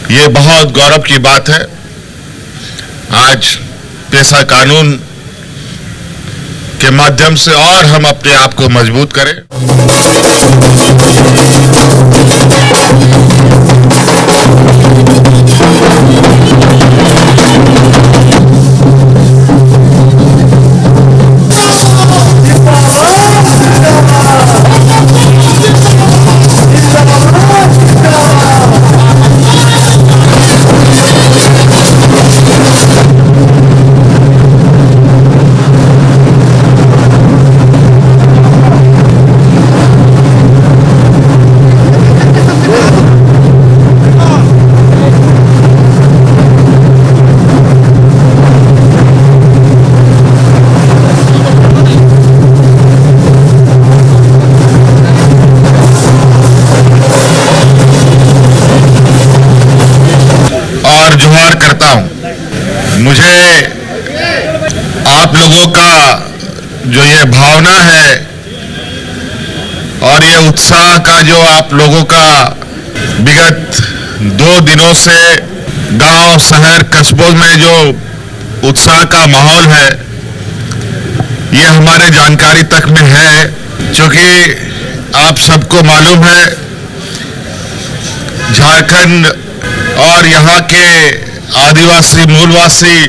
ये बहुत गौरव की बात है। आज पेशा कानून के माध्यम से और हम अपने आप को मजबूत करें। जोहार करता हूं। मुझे आप लोगों का जो ये भावना है और ये उत्साह का जो आप लोगों का विगत 2 दिनों से गांव, शहर, कस्बों में जो उत्साह का माहौल है, ये हमारे जानकारी तक में है। क्योंकि आप सबको मालूम है, झारखंड और यहाँ के आदिवासी, मूलवासी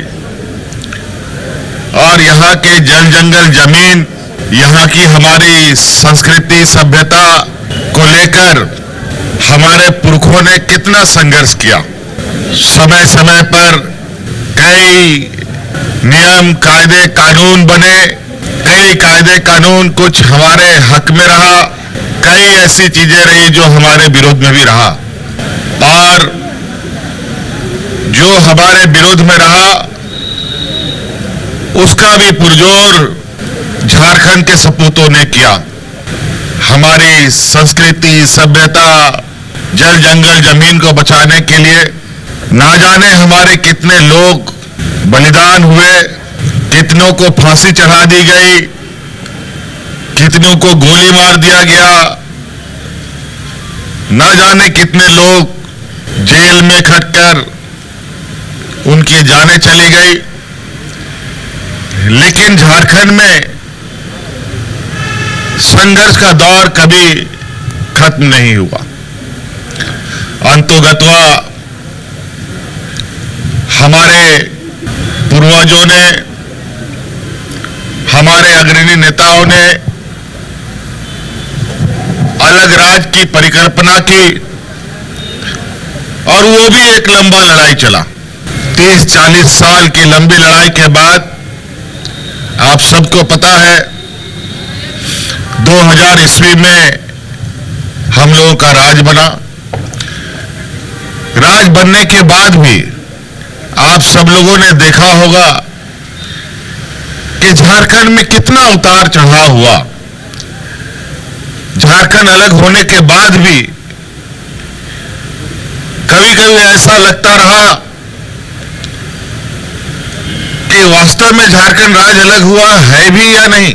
और यहाँ के जल जंगल जमीन, यहाँ की हमारी संस्कृति, सभ्यता को लेकर हमारे पुरखों ने कितना संघर्ष किया। समय समय पर कई नियम, कायदे, कानून बने। कई कायदे, कानून कुछ हमारे हक में रहा, कई ऐसी चीजें रही जो हमारे विरोध में भी रहा। और जो हमारे विरोध में रहा, उसका भी पुरजोर झारखंड के सपूतों ने किया। हमारी संस्कृति, सभ्यता, जल जंगल जमीन को बचाने के लिए ना जाने हमारे कितने लोग बलिदान हुए, कितनों को फांसी चढ़ा दी गई, कितनों को गोली मार दिया गया, ना जाने कितने लोग जेल में खटकर उनकी जानें चली गई। लेकिन झारखंड में संघर्ष का दौर कभी खत्म नहीं हुआ। अंतोगत्वा हमारे पूर्वजों ने, हमारे अग्रणी नेताओं ने अलग राज्य की परिकल्पना की और वो भी एक लंबा लड़ाई चला। 30-40 साल की लंबी लड़ाई के बाद आप सबको पता है 2000 ईस्वी में हम लोगों का राज बना। राज बनने के बाद भी आप सब लोगों ने देखा होगा कि झारखंड में कितना उतार चढ़ाव हुआ। झारखंड अलग होने के बाद भी कभी कभी ऐसा लगता रहा कि वास्तव में झारखंड राज्य अलग हुआ है भी या नहीं।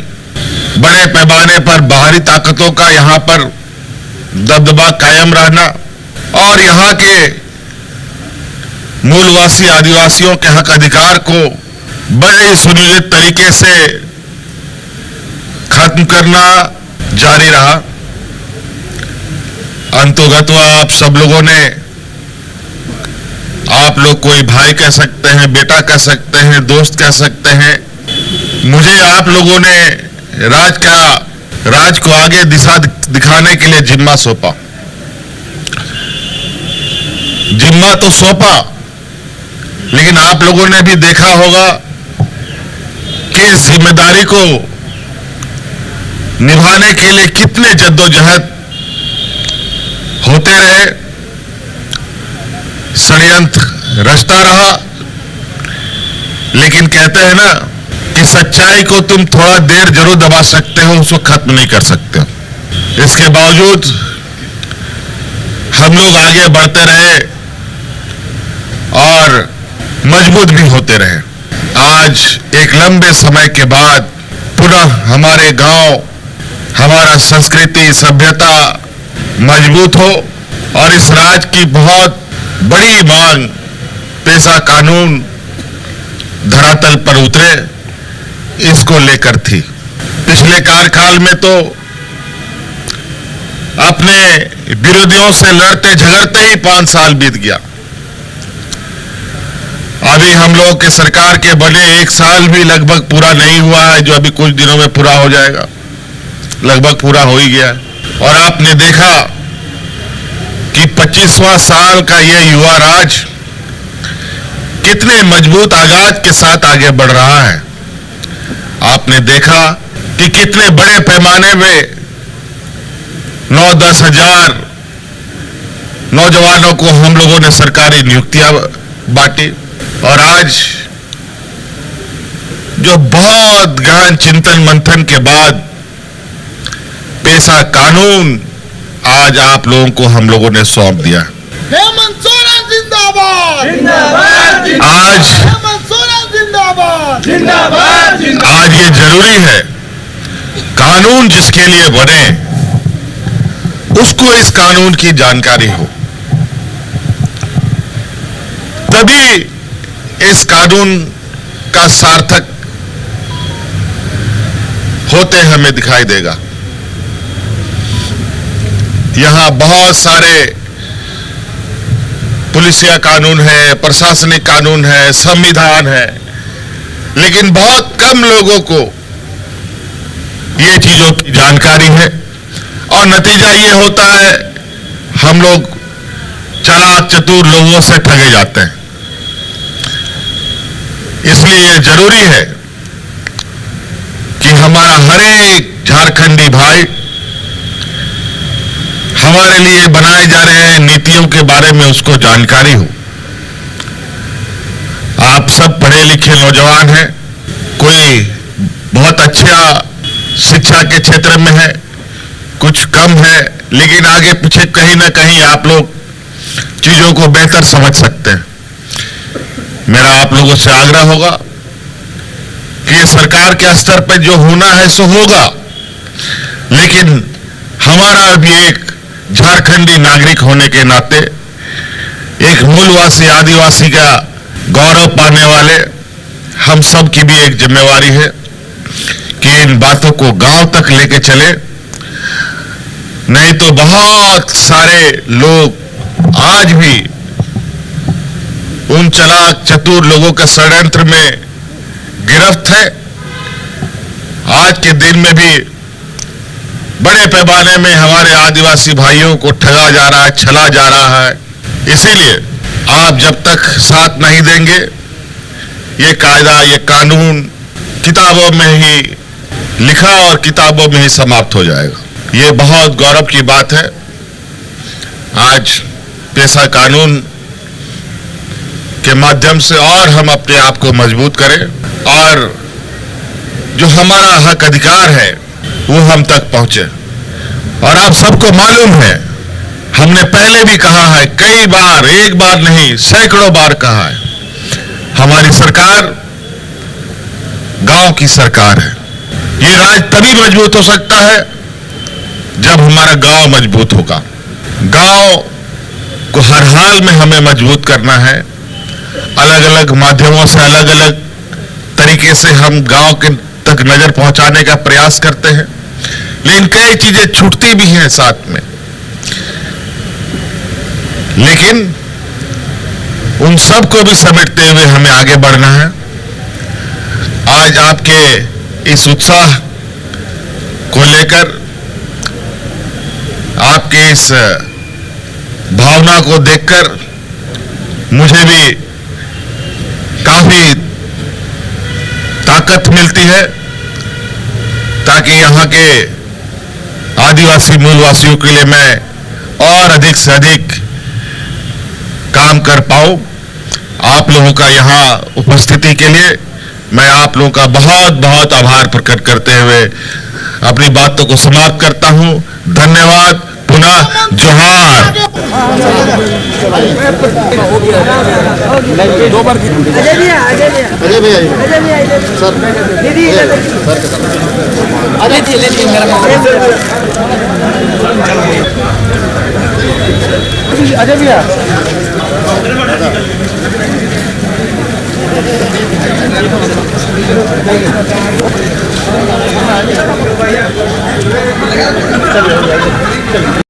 बड़े पैमाने पर बाहरी ताकतों का यहां पर दबदबा कायम रहना और यहां के मूलवासी आदिवासियों के हक अधिकार को बड़े सुनियोजित तरीके से खत्म करना जारी रहा। अंतोगत्वा आप सब लोगों ने, आप लोग कोई भाई कह सकते हैं, बेटा कह सकते हैं, दोस्त कह सकते हैं, मुझे आप लोगों ने राज को आगे दिशा दिखाने के लिए जिम्मा सौंपा। जिम्मा तो सौंपा, लेकिन आप लोगों ने भी देखा होगा कि इस जिम्मेदारी को निभाने के लिए कितने जद्दोजहद होते रहे, षड्यंत्र रचता रहा। लेकिन कहते हैं ना कि सच्चाई को तुम थोड़ा देर जरूर दबा सकते हो, उसको खत्म नहीं कर सकते। इसके बावजूद हम लोग आगे बढ़ते रहे और मजबूत भी होते रहे। आज एक लंबे समय के बाद पुनः हमारे गांव, हमारा संस्कृति, सभ्यता मजबूत हो और इस राज्य की बहुत बड़ी मांग पेशा कानून धरातल पर उतरे इसको लेकर थी। पिछले कार्यकाल में तो अपने विरोधियों से लड़ते झगड़ते ही 5 साल बीत गया। अभी हम लोग के सरकार के बने 1 साल भी लगभग पूरा नहीं हुआ है, जो अभी कुछ दिनों में पूरा हो जाएगा, लगभग पूरा हो ही गया। और आपने देखा कि 25वां साल का ये युवा राज कितने मजबूत आगाज के साथ आगे बढ़ रहा है। आपने देखा कि कितने बड़े पैमाने में 9-10 हजार नौजवानों को हम लोगों ने सरकारी नियुक्तियां बांटी। और आज जो बहुत गहन चिंतन मंथन के बाद पेशा कानून आज आप लोगों को हम लोगों ने सौंप दिया। हेमंत सोरेन जिंदाबाद जिंदाबाद आज हेमंत सोरेन जिंदाबाद जिंदाबाद आज ये जरूरी है, कानून जिसके लिए बने उसको इस कानून की जानकारी हो, तभी इस कानून का सार्थक होते हमें दिखाई देगा। यहां बहुत सारे पुलिसिया कानून है, प्रशासनिक कानून है, संविधान है, लेकिन बहुत कम लोगों को ये चीजों की जानकारी है। और नतीजा ये होता है, हम लोग चालाक चतुर लोगों से ठगे जाते हैं। इसलिए ये जरूरी है कि हमारा हर एक झारखंडी भाई हमारे लिए बनाए जा रहे हैं नीतियों के बारे में उसको जानकारी हो। आप सब पढ़े लिखे नौजवान हैं, कोई बहुत अच्छा शिक्षा के क्षेत्र में है, कुछ कम है, लेकिन आगे पीछे कहीं ना कहीं आप लोग चीजों को बेहतर समझ सकते हैं। मेरा आप लोगों से आग्रह होगा कि ये सरकार के स्तर पर जो होना है सो होगा, लेकिन हमारा भी एक झारखंडी नागरिक होने के नाते, एक मूलवासी आदिवासी का गौरव पाने वाले हम सब की भी एक जिम्मेवारी है कि इन बातों को गांव तक लेके चले। नहीं तो बहुत सारे लोग आज भी उन चालाक चतुर लोगों के षड्यंत्र में गिरफ्त है। आज के दिन में भी बड़े पैमाने में हमारे आदिवासी भाइयों को ठगा जा रहा है, छला जा रहा है। इसीलिए आप जब तक साथ नहीं देंगे, ये कायदा, ये कानून किताबों में ही लिखा और किताबों में ही समाप्त हो जाएगा। ये बहुत गौरव की बात है। आज पेशा कानून के माध्यम से और हम अपने आप को मजबूत करें और जो हमारा हक अधिकार है वो हम तक पहुंचे। और आप सबको मालूम है, हमने पहले भी कहा है कई बार, एक बार नहीं सैकड़ों बार कहा है, हमारी सरकार गांव की सरकार है। ये राज्य तभी मजबूत हो सकता है जब हमारा गांव मजबूत होगा। गांव को हर हाल में हमें मजबूत करना है। अलग अलग माध्यमों से, अलग अलग तरीके से हम गांव के तक नजर पहुंचाने का प्रयास करते हैं, लेकिन कई चीजें छूटती भी हैं साथ में। लेकिन उन सब को भी समेटते हुए हमें आगे बढ़ना है। आज आपके इस उत्साह को लेकर, आपके इस भावना को देखकर मुझे भी काफी ताकत मिलती है, ताकि यहाँ के आदिवासी मूलवासियों के लिए मैं और अधिक से अधिक काम कर पाऊं। आप लोगों का यहाँ उपस्थिति के लिए मैं आप लोगों का बहुत बहुत आभार प्रकट करते हुए अपनी बातों को समाप्त करता हूं। धन्यवाद। पुनः जोहार। अजय भैया